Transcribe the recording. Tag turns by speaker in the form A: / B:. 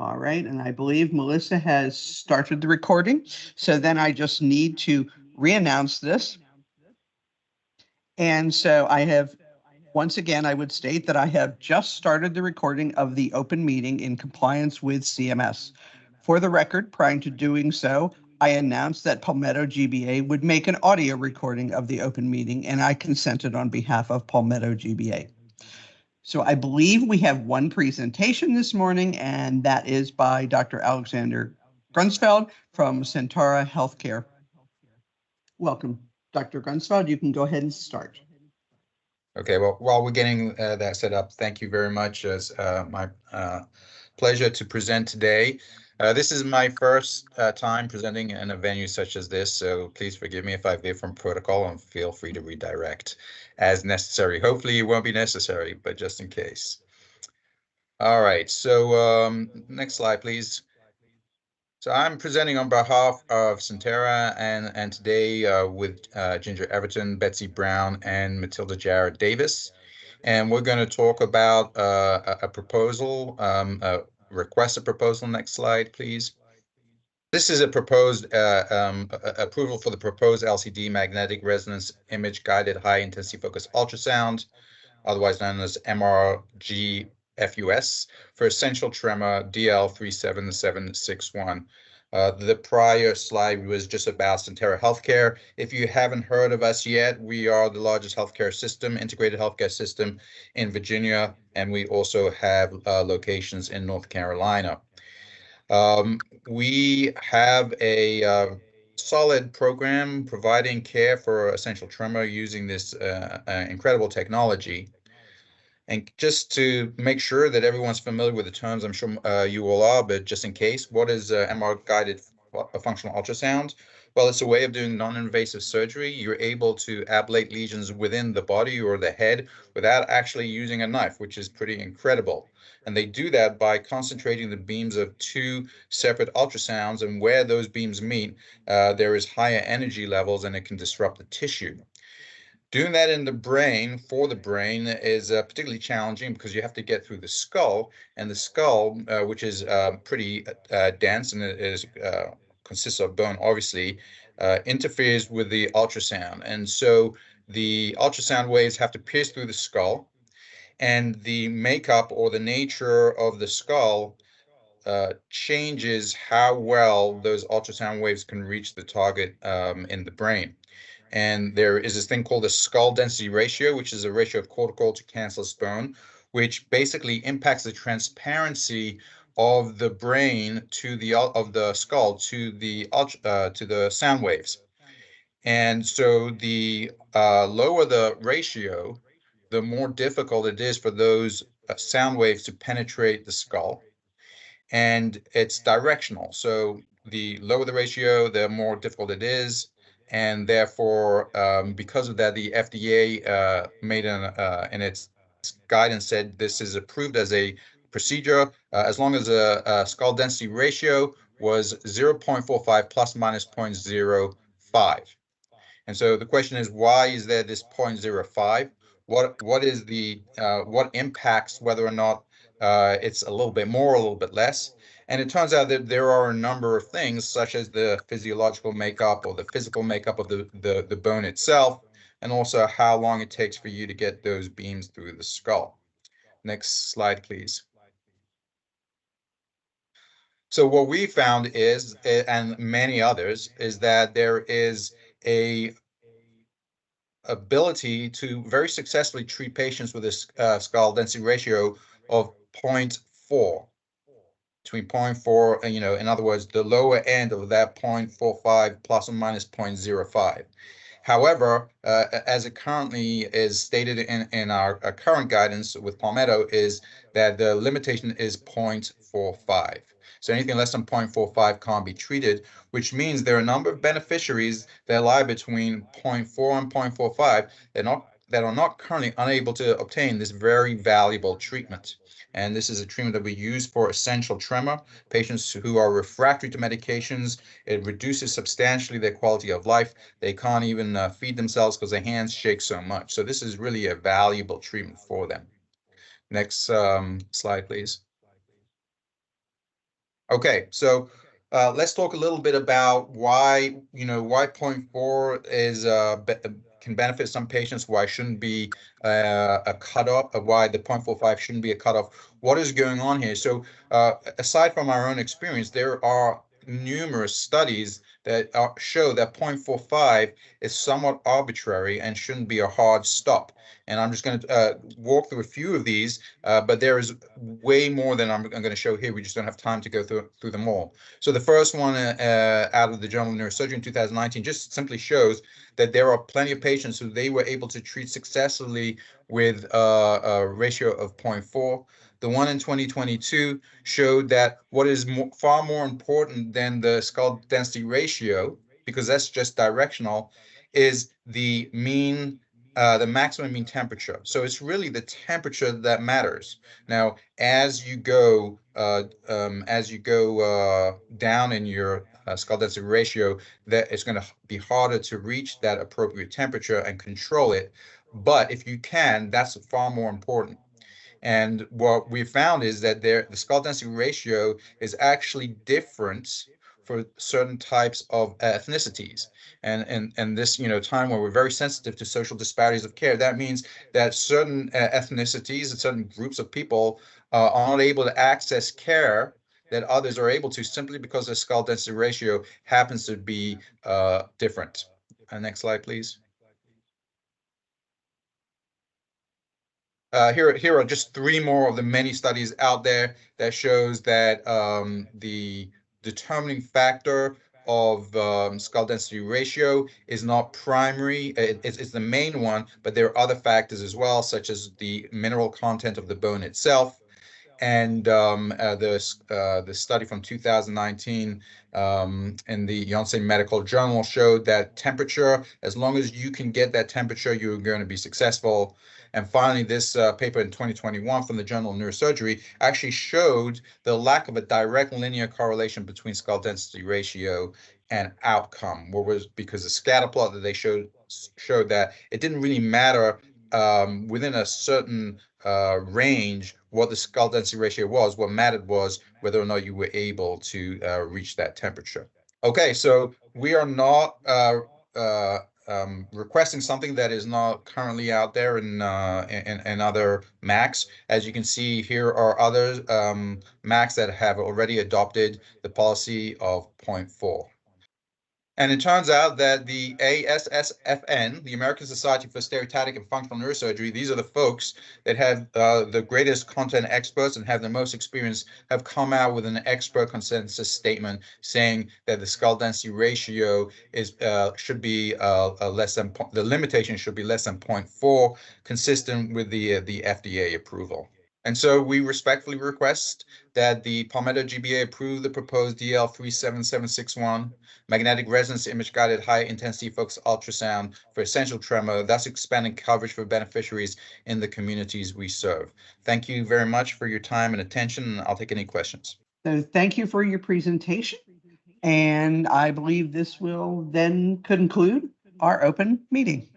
A: All right, and I believe Melissa has started the recording. So then I just need to re-announce this. And so I have, once again, I would state that I have just started the recording of the open meeting in compliance with CMS. For the record, prior to doing so, I announced that Palmetto GBA would make an audio recording of the open meeting, and I consented on behalf of Palmetto GBA. So I believe we have one presentation this morning, and that is by Dr. Alexander Grunsfeld from Centara Healthcare. Welcome, Dr. Grunsfeld. You can go ahead and start.
B: Okay, well, while we're getting that set up, thank you very much. It's my pleasure to present today. This is my first time presenting in a venue such as this, so please forgive me if I veer from protocol and feel free to redirect as necessary. Hopefully it won't be necessary, but just in case. All right, so next slide, please. So I'm presenting on behalf of Centara and today with Ginger Everton, Betsy Brown, and Matilda Jarrett Davis. And we're going to talk about a proposal, request a proposal. Next slide, please. This is a proposed approval for the proposed LCD magnetic resonance image guided high intensity focused ultrasound, otherwise known as MRgFUS, for essential tremor DL37761. The prior slide was just about Centara Healthcare. If you haven't heard of us yet, we are the largest healthcare system, integrated healthcare system in Virginia, and we also have locations in North Carolina. We have a solid program providing care for essential tremor using this incredible technology. And just to make sure that everyone's familiar with the terms, I'm sure you all are, but just in case, what is MR-guided functional ultrasound? Well, it's a way of doing non-invasive surgery. You're able to ablate lesions within the body or the head without actually using a knife, which is pretty incredible. And they do that by concentrating the beams of two separate ultrasounds, and where those beams meet, there is higher energy levels and it can disrupt the tissue. Doing that in the brain, for the brain, is particularly challenging because you have to get through the skull, and the skull, which is pretty dense and it is consists of bone, obviously, interferes with the ultrasound. And so the ultrasound waves have to pierce through the skull, and the makeup or the nature of the skull changes how well those ultrasound waves can reach the target in the brain. And there is this thing called the skull density ratio, which is a ratio of cortical to cancellous bone, which basically impacts the transparency of the brain to the skull to the sound waves. And so the lower the ratio, the more difficult it is for those sound waves to penetrate the skull. And it's directional. So the lower the ratio, the more difficult it is. And therefore, because of that, the FDA made in its guidance said this is approved as a procedure as long as a skull density ratio was 0.45 plus minus 0.05. And so the question is, why is there this 0.05? What is the what impacts whether or not it's a little bit more, a little bit less? And it turns out that there are a number of things, such as the physiological makeup or the physical makeup of the bone itself, and also how long it takes for you to get those beams through the skull. Next slide, please. So what we found is, and many others, is that there is a ability to very successfully treat patients with a skull density ratio of 0.4. Between 0.4 and, in other words, the lower end of that 0.45 plus or minus 0.05. However, as it currently is stated in our current guidance with Palmetto, is that the limitation is 0.45. So anything less than 0.45 can't be treated, which means there are a number of beneficiaries that lie between 0.4 and 0.45 that are not currently unable to obtain this very valuable treatment. And this is a treatment that we use for essential tremor, patients who are refractory to medications. It reduces substantially their quality of life. They can't even feed themselves because their hands shake so much. So this is really a valuable treatment for them. Next slide, please. Okay, so let's talk a little bit about why, why 0.4 is can benefit some patients, why shouldn't be a cutoff, why the 0.45 shouldn't be a cutoff. What is going on here? So aside from our own experience, there are numerous studies that show that 0.45 is somewhat arbitrary and shouldn't be a hard stop. And I'm just going to walk through a few of these, but there is way more than I'm going to show here. We just don't have time to go through them all. So the first one out of the Journal of Neurosurgery in 2019 just simply shows that there are plenty of patients who they were able to treat successfully with a ratio of 0.4. The one in 2022 showed that what is far more important than the skull density ratio, because that's just directional, is the mean the maximum mean temperature. So it's really the temperature that matters. Now, as you go down in your skull density ratio, that it's going to be harder to reach that appropriate temperature and control it. But if you can, that's far more important. And what we found is that the skull density ratio is actually different for certain types of ethnicities. And this, time where we're very sensitive to social disparities of care, that means that certain ethnicities and certain groups of people are not able to access care that others are able to, simply because the skull density ratio happens to be different. Next slide, please. Here are just three more of the many studies out there that shows that the determining factor of skull density ratio is not primary. It's the main one, but there are other factors as well, such as the mineral content of the bone itself. And the study from 2019 in the Yonsei Medical Journal showed that temperature, as long as you can get that temperature, you're going to be successful. And finally, this paper in 2021 from the Journal of Neurosurgery actually showed the lack of a direct linear correlation between skull density ratio and outcome. What was because the scatter plot that they showed that it didn't really matter within a certain range what the skull density ratio was. What mattered was whether or not you were able to reach that temperature. Okay, so we are not requesting something that is not currently out there in other MACs. As you can see, here are other MACs that have already adopted the policy of 0.4. And it turns out that the ASSFN, the American Society for Stereotactic and Functional Neurosurgery, these are the folks that have the greatest content experts and have the most experience, have come out with an expert consensus statement saying that the skull density ratio is should be less than, the limitation should be less than 0.4, consistent with the FDA approval. And so we respectfully request that the Palmetto GBA approve the proposed DL 37761, magnetic resonance image-guided high-intensity focused ultrasound for essential tremor, thus expanding coverage for beneficiaries in the communities we serve. Thank you very much for your time and attention, and I'll take any questions.
A: So thank you for your presentation. And I believe this will then conclude our open meeting.